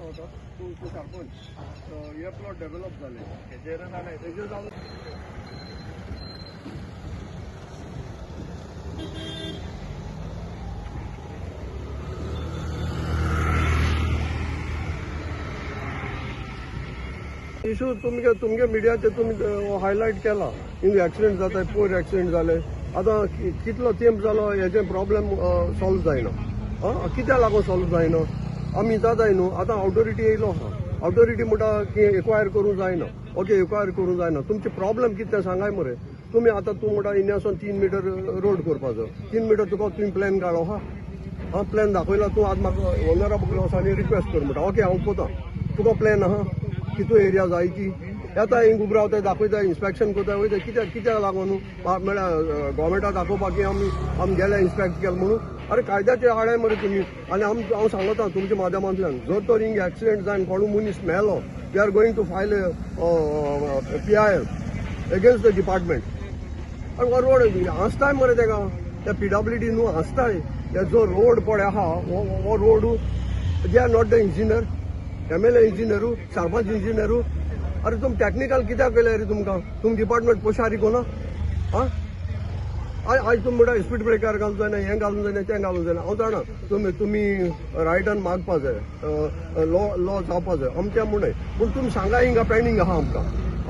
होता तो सरपंच हे प्लॉट डेव्हलप झाले इशू तुमगे मिडियाचे तुम्ही हायलाइट केला हिंग ऍक्सिडेंट जाता पोर ऍक्सिडेंट जाले आता कितलो तेंप जालो हेचे प्रॉब्लेम सॉल्व जायना कित्या लागून सॉल्व जायना आमी जाताय न्हू आतां ऑथॉरिटी येयलो आहा ऑथॉरिटी म्हणटा की एक्वायर करूंक जायना ओके एक्वायर करूंक जायना तुमचे प्रॉब्लेम कितें सांगाय मरे तुम्ही आता तूं म्हणटा इंडियासून 3 मीटर रोड करपाचो 3 मीटर तुका तुम्ही प्लॅन काडो हा प्लॅन दाखयला तूं आज म्हाका ऑनरेबल वचून रिक्वेस्ट कर म्हणटा ओके हांव कोता तुका प्लॅन आहा कितू एरिया जाय ती येता हिंग उब रावताय दाखयता इन्स्पेक्शन करता वयता कित्याक लागून म्हळ्यार गोवमेंटाक दाखोवपाक की आमी गेले इन्स्पेक्ट केलें म्हणून अरे कायद्याचे आडाय मरे तुमी आनी हांव सांगता तुमच्या माध्यमांतल्यान जर तर हिंग ऍक्सिडेंट जावन कोणू मनीस मेलो we are going to file PIL against the department अरे हो रोड आसताय मरे तेका त्या PWD न्हू आसताय जो रोड पळय आहा हो road they are not the engineer MLA इंजिनियरू सरपंच इंजिनियरू अरे तुम टेक्निकल कित्याक केले रे तुम डिपार्टमेंट पोशारी कोना आज तुम म्हणटा स्पीड ब्रेकर घालूंक जायना हें घालूंक जायना तें घालूंक जायना हांव जाणा तुमी रायटान मागपा जाय लॉ जावपा जाय अमकें म्हणून पूण तुमी सांगा हिंगा पेंडींग आहा आमकां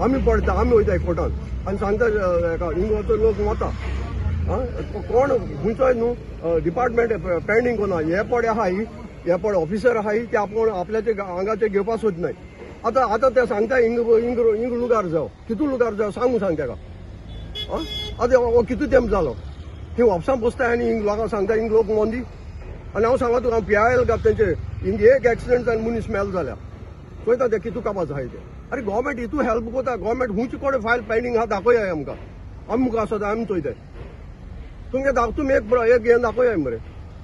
आमी पळयता आमी वयताय कोर्टान आनी सांगता हेका हिंग वचून लोक वता कोण खंयचोय न्हू डिपार्टमेंट पेंडींग कोना हे पडे आहा हे पळय ऑफिसर आहा ते आपण आपल्याचे हांगाचे घेवपाक सोदनाय आता ते सांगता हिंग लुगार जाव कितू लुगार जाव सांगू सांग तेका आतां हो कितू तेंप जालो हिंग ऑफिसान बसताय आनी हिंग लोकांक सांगता हिंग लोक मोंदी आनी हांव सांगता तुका PIL घात तेंचे हिंग एक एक्सिडेंट जावन मनीस मेल जाल्या पळयता ते कितू कापास आहाय ते अरे गव्हर्मेंट हितू हेल्प कोता गव्हर्मेंट हुंयचे कोडे फायल पेंडींग आहा दाखोयाय आमकां आमी मुखार आसता आमी चोयताय तुमी एक हें दाखोयाय मरे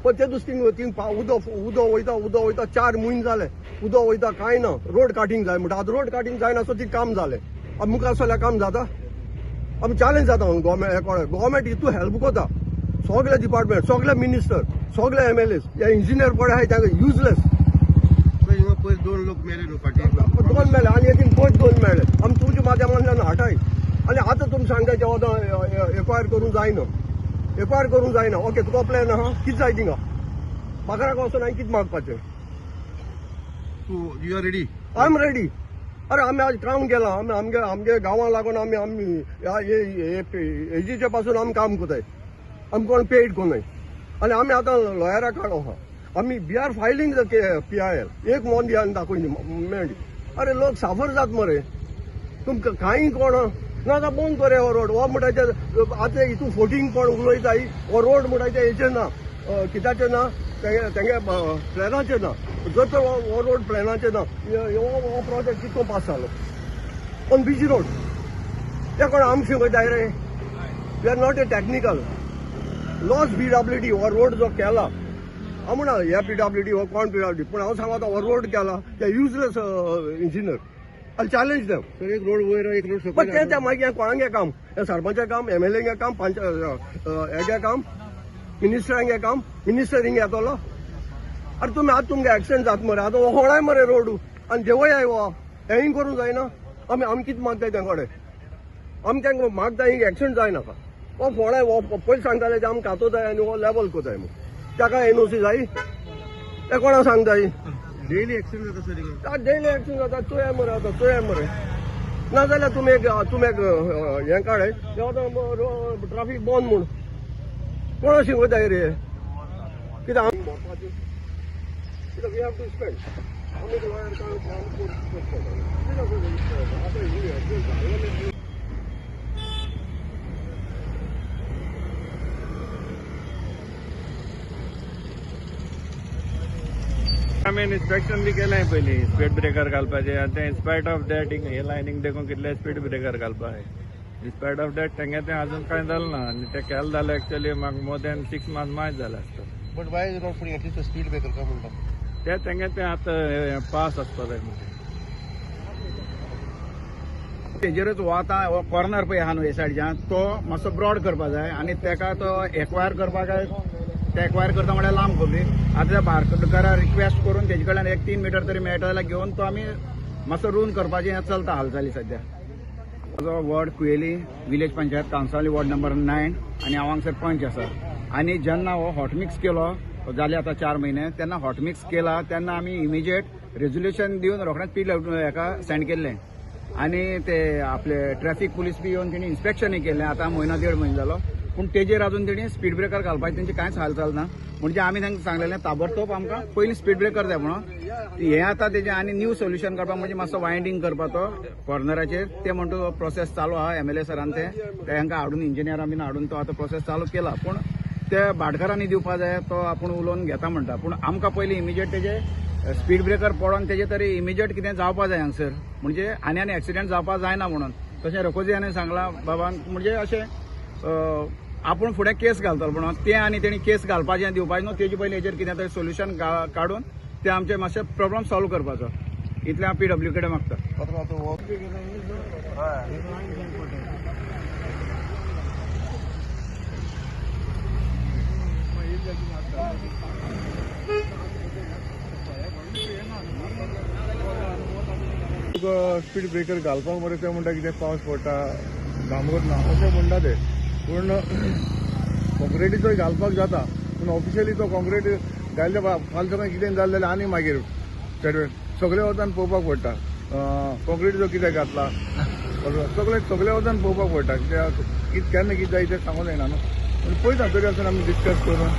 पण ते दुसरी उदो वयता 4 म्हयने जाले उदो वयता कांय ना रोड काटिंग जाय म्हणटा आतां रोड काटिंग जायना सो ती काम जालें आमी मुखार सरल्यार काम जाता आमी चॅलेंज जाता गव्हर्मेंट हितू हेल्प कोता सगळे डिपार्टमेंट सगळे मिनिस्टर सगळे MLAs हे इंजिनियर पळय आहाय तांकां युजलेस पयर 2 लोक मेले न्हू फाटीं 2 मेले आनी एकीन पयर 2 मेळ्ळे आमी तुमच्या माध्यमांतल्यान हाटाय आनी आतां तुमी सांगता जेवा एक्वायर करूंक जायना एक्वायर करूंक जायना ओके तुका प्लॅन आहा कितें जाय थिंगा बाजाराक वचून हांवें कितें मागपाचें you are ready I am ready अरे आमी आज काम केलां आमगे गांवां लागून आमी हेजीचे पासून आमी काम कोताय आमी कोण पेड कोनाय आनी आमी आतां लॉयराक काडो आहा आमी we are filing the PIL एक मोंदी आनी दाखोयनी मेळ्ळी अरे लोक साफर जात मरे तुमकां कांय कोण नाका बंद करे हो रोड हो म्हणटाचे आतां हितू फोटींग पण उलयताय हो रोड म्हणटाचे हेचे ना कित्याचे ना तेंगे प्लॅनाचे ना जर तर हो रोड प्लॅनाचे ना हो प्रोजेक्ट कितको पास जालो ऑन BG रोड ते कोण आमी शिकयताय रे we are not a technical loss PWD हो रोड जो केला हांव म्हणा हे PWD हो कोण PWD पूण हांव सांगता हो रोड केला ते useless engineer I'll challenge them. Sir एक रोड वयर एक रोड पण ते मागीर कोणागे काम सरपंचा काम MLA काम हेगे काम मिनिस्टरांगे काम मिनिस्टर हिंग येतलो अरे तुमी आतां तुमगे एक्सिडेंट जाता मरे आतां हो होणाय मरे रोड आनी देवय वो हेंय करूंक जायना आमी कितें मागताय ते कडेन आमी तांकां मागताय हिंग एक्सिडेंट जायनाका हो फोणाय हो पयलीं सांगताले ते आमी कातोताय आनी हो लेवल कोताय म्हूण ताका NOC जाय ते कोणाक सांगताय डेली एक्सिडेंट जाता सर डेली एक्सिडेंट जाता चोया मरे आतां चोया मरे नाजाल्यार तुमी एक हें काडय ट्राफीक बंद म्हूण कोणा शिकयताय रे कित्याक आमी भरपाचें कित्याक वी हॅव टू स्पेंड आमी लॉयर आतां आमी इन्स्पेक्शन बी केलें पयलीं स्पीड ब्रेकर घालपाचें आनी तें इन्स्पायट ऑफ दॅट हे लायनींग देखून कितले स्पीड ब्रेकर घालपाक जाय इन्स्पायट ऑफ दॅट तेंगे तें आजून कांय जालें ना आनी तें केलें जाल्यार एक्चुअली म्हाका मोर दॅन 6 मंथ्स मायज जालें आसता but why not putting at least speed breaker काय म्हणटा तेंगे तें आतां पास आसपा जाय म्हणजे तेजेरूच हो आतां कॉर्नर पळय आहा न्हू हे सायडीच्यान तो मातसो ब्रॉड करपा जाय आनी तेका तो एक्वायर करपाक ते एक्वायर करता म्हळ्यार लांब खबरी. आतां त्या भाटकारा रिक्वेस्ट करून तेजे कडल्यान 1-3 मिटर तरी मेळटा जाल्यार घेवन तो आमी मातसो रूंद करपाचें हें चलता हालचाली सध्या. म्हजो ward Kuyeli village panchayat council ward number 9 आनी हांव हांगा सरपंच आसा. आनी जेन्ना हो हॉट मिक्स केलो जाले आतां 4 म्हयने, तेन्ना हॉट मिक्स केला तेन्ना आमी इमिजिएट रेजोल्युशन दिवन रोखडेंच हेका सेंड केल्लें. आनी ते आपले ट्रॅफिक पुलीस बी येवन तेणी इन्स्पेक्शनय केल्लें आतां म्हयनो 1.5 म्हयनो जालो. पूण तेजेर अजून तेणी स्पीड ब्रेकर घालपाचें तेंची कांयच हालचाल ना. म्हणजे आमी तांकां सांगलेलें ताबडतोब आमकां पयलीं स्पीड ब्रेकर जाय म्हणून. हें आतां तेजें आनी न्यू सोल्युशन करपाक म्हणजे मातसो वायंडींग करपाचो कॉर्नराचेर ते म्हणटा प्रोसेस चालू आहा. MLA सरान तेंकां हाडून इंजिनियरां बीन हाडून तो आतां प्रोसेस चालू केला. पूण त्या भाटकारांनी दिवपा जाय तो आपूण उलोवन घेता म्हणटा. पूण आमकां पयलीं इमिजिएट तेजे स्पीड ब्रेकर पडोवन तेजे तरी इमिजिएट कितें जावपा जाय हांगसर. म्हणजे आनी एक्सिडेंट जावपा जायना म्हणून. तशें रकोजियान सांगलां बाबा म्हणजे अशें आपूण फुडें केस घालतलो म्हणून तें आनी तेणी केस घालपाचें दिवपाचें न्हू. तेजे पयलीं हेजेर कितें तरी सोल्युशन काडून तें आमचें मातशें प्रॉब्लम सॉल्व करपाचो. इतलें हांव PW कडेन मागता. स्पीड ब्रेकर घालपाक मरे ते म्हणटा कितें पावस पडटा घामोत ना अशें म्हणटा ते. पूण कॉन्क्रिटीचोय घालपाक जाता. पूण ऑफिशियली तो कॉन्क्रीट घाल्ले फाल्यां सकाळीं कितें जालें जाल्यार आनी मागीर सगळे वतान पळोवपाक पडटा कॉन्क्रिटीचो कितें घातला सगळे वतान पळोवपाक पडटा. कित्याक केन्ना कितें जाय तें सांगूंक जायना न्हू. पूण पळयता तरी आसून आमी डिस्कस करून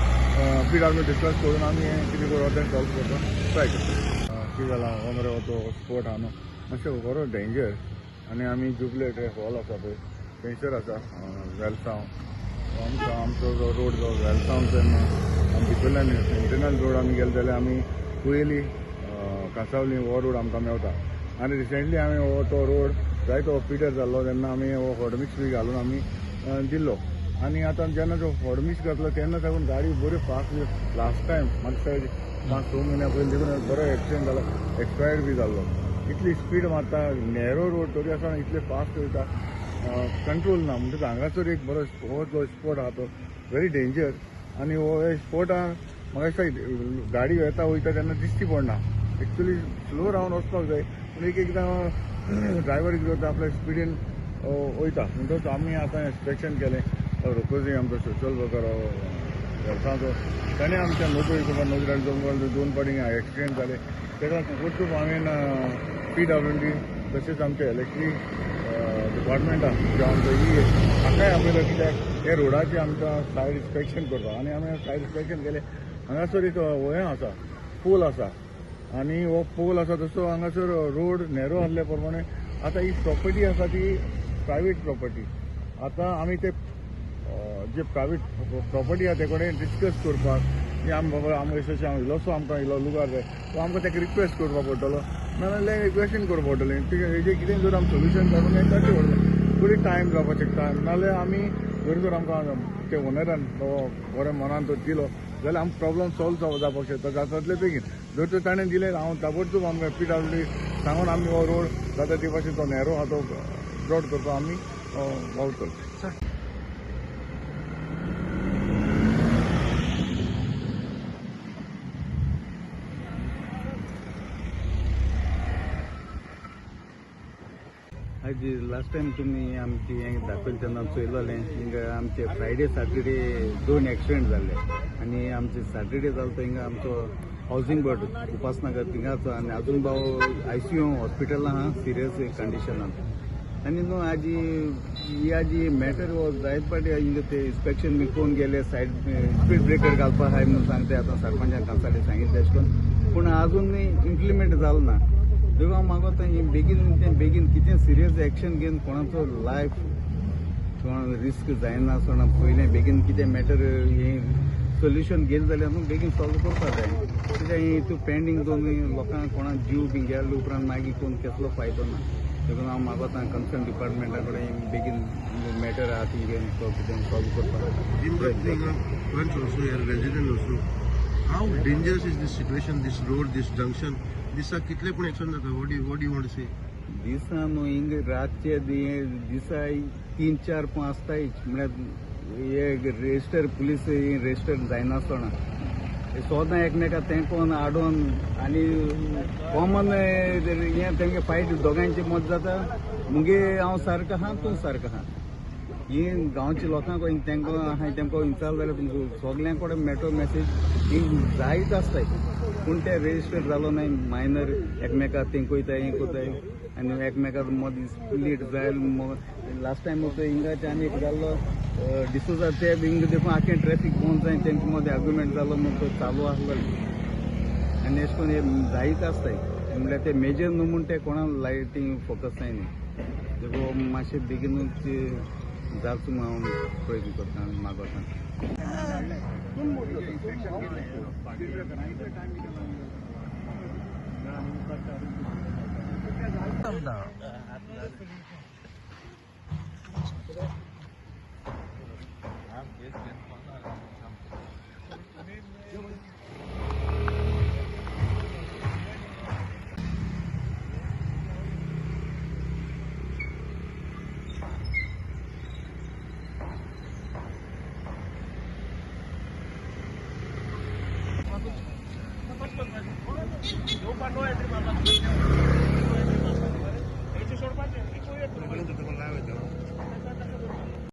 PW डिस्कस करून आमी कितें करूं तें सॉल्व करपाक ट्राय करता. कितें जालां हो मरे तो स्पोट आहा न्हू मातशें बरो डेंजर. आनी आमी जुबलेट हॉल आसा पळय थंयसर आसा वेलसांव आमचो जो रोड जो वेलसांवच्यान आमी भितरल्यान सेंट्रिनल रोड आमी गेले जाल्यार आमी कुयेली कांसावली हो रोड आमकां मेवता. आनी रिसेंटली हांवें हो तो रोड जायतो पिड्यार जाल्लो तेन्ना आमी हो हॉटमिक्स बी घालून आमी दिल्लो. आनी आतां जेन्ना तो हॉटमिक्स घातलो तेन्ना साकून गाडी बऱ्यो फास्ट लास्ट टायम मागच्या 5-6 म्हयन्या पयलीं देखून बरो एक्सिडेंट जालो एक्सपायर्ड बी जाल्लो. इतली स्पीड मारता नॅरो रोड तरी आसतना इतले फास्ट वयता कंट्रोल ना. म्हणटकीर हांगासर एक बरो हो जो स्पोट आहा तो व्हेरी डेंजर. आनी हो स्पोटा म्हाका दिसता गाडी येता वयता तेन्ना दिश्टी पडना. एक्चुली स्लो रावन वचपाक जाय. पूण एकदां ड्रायव्हर कितें करता आपल्या स्पिडीन वयता. म्हणटकच आमी आतां इन्स्पेक्शन केलें रोकोजी आमचो सोशल वर्कर वेलसांवचो ताणें आमच्या नोकरी जंगल 2 फावटी एक्सिडेंट जाले. तेका खूब हांवें PWD तशेंच आमच्या इलेक्ट्रीक डिपार्टमेंटा जो आमचो हाकाय आपयलो कित्याक हे रोडाचें आमकां सायड इन्स्पेक्शन करपाक. आनी आमी सायड इन्स्पेक्शन केलें. हांगासर एक हें आसा पोल आसा आनी हो पोल आसा तसो हांगासर रोड नॅरो आसल्या प्रमाणे आतां ही प्रॉपर्टी आसा ती प्रायवेट प्रॉपर्टी. आतां आमी ते जे प्रायवेट प्रॉपर्टी आहा ते कडेन डिस्कस करपाक की बाबा आमकां अशें हांव इल्लोसो आमकां इल्लो लुगार जाय तो आमकां तेका रिक्वेस्ट करपाक पडटलो नाजाल्यार क्वेश्चन करपाक पडटलें. हेजें कितें जर आमी सोल्युशन काडून हें करचें पडटलें. थोडी टायम जावपाक शकता. नाजाल्यार आमी जर तर आमकां ते ओनरान तो बरें मनान तो दिलो जाल्यार आमकां प्रॉब्लम सॉल्व जावपाक शकता जातातले बेगीन. जर तर ताणें दिलें हांव ताबडतोब आमकां PWD सांगून आमी हो रोड जाता ते भाशेन तो नॅरो आहा तो ब्रॉड करपाक आमी वावरतले. आज लास्ट टायम तुमी आमची हें दाखयलें तेन्ना चोयलोलें हिंगा आमचे फ्रायडे सॅटर्डे 2 एक्सिडेंट जाल्ले आनी आमचे सॅटर्डे जालो तो हिंगा आमचो हावसिंग बोर्ड उपासनगर थिंगाचो आनी आजून भाव ICU हॉस्पिटलां आहा सिरियस कंडिशनान. आनी न्हू आजी मॅटर हो जायत पाटी हिंगा ते इन्स्पेक्शन बी कोण गेले सायड स्पीड ब्रेकर घालपाक हाय म्हणून सांगता आतां सरपंचान कांसाले सांगितलें अशें करून. पूण आजून इम्प्लिमेंट जालो ना. देखून हांव मागता बेगीन कितें सिरियस एक्शन घेवन कोणाचो लायफ कोण रिस्क जायना आसतना पयलें बेगीन कितें मॅटर हें सोल्युशन घेतलें जाल्यार न्हू बेगीन सॉल्व करपाक जाय. कित्याक हितून पेंडींग दवरून लोकांक कोणाक जीव बी गेले उपरांत मागीर कोण कसलो फायदो ना. देखून हांव मागता कन्सर्न डिपार्टमेंटा कडेन बेगीन मॅटर आहा ती घेवन तो कितें सॉल्व करपाक. How dangerous is this situation, this road, this junction? दिसा कितले पण एक्शन जाता. What do you want to say? दिसा न्हू हिंग रातचे दिसा 3-4 आसताय म्हळ्यार हे रेजिस्टर पुलीस रेजिस्टर जायनासतना हे सोदां एकमेकाक तेंकोन आडोवन आनी कॉमन हें तेंगे फायट दोगांयची मत जाता मुगे हांव सारको आहा तूं सारको आहा ही गांवच्या लोकांक तेंकां हांवें तेमकां विचारलें जाल्यार तुमकां सगल्यांक कडेन मेळटो मेसेज ही जायत आसताय पूण ते रेजिस्टर जालो नाय मायनर एकमेकाक तें कोयताय हें कोताय आनी एकमेकाक मद स्प्लीट जायल लास्ट टायम हिंगाचे आनी एक जाल्लो डिसोजा ते हिंग देखून आख्खें ट्रॅफिक बंद जायन तेंचे मदें आर्ग्युमेंट जालो म्हूण तो चालू आसलो आनी अशें करून हे जायत आसताय म्हणल्यार ते मेजर न्हू म्हूण ते कोणा लायटींग फोकस जायना देखो मातशें बेगीनूच जावचो म्हूण हांव प्रयत्न करता मागोता जो पाठवा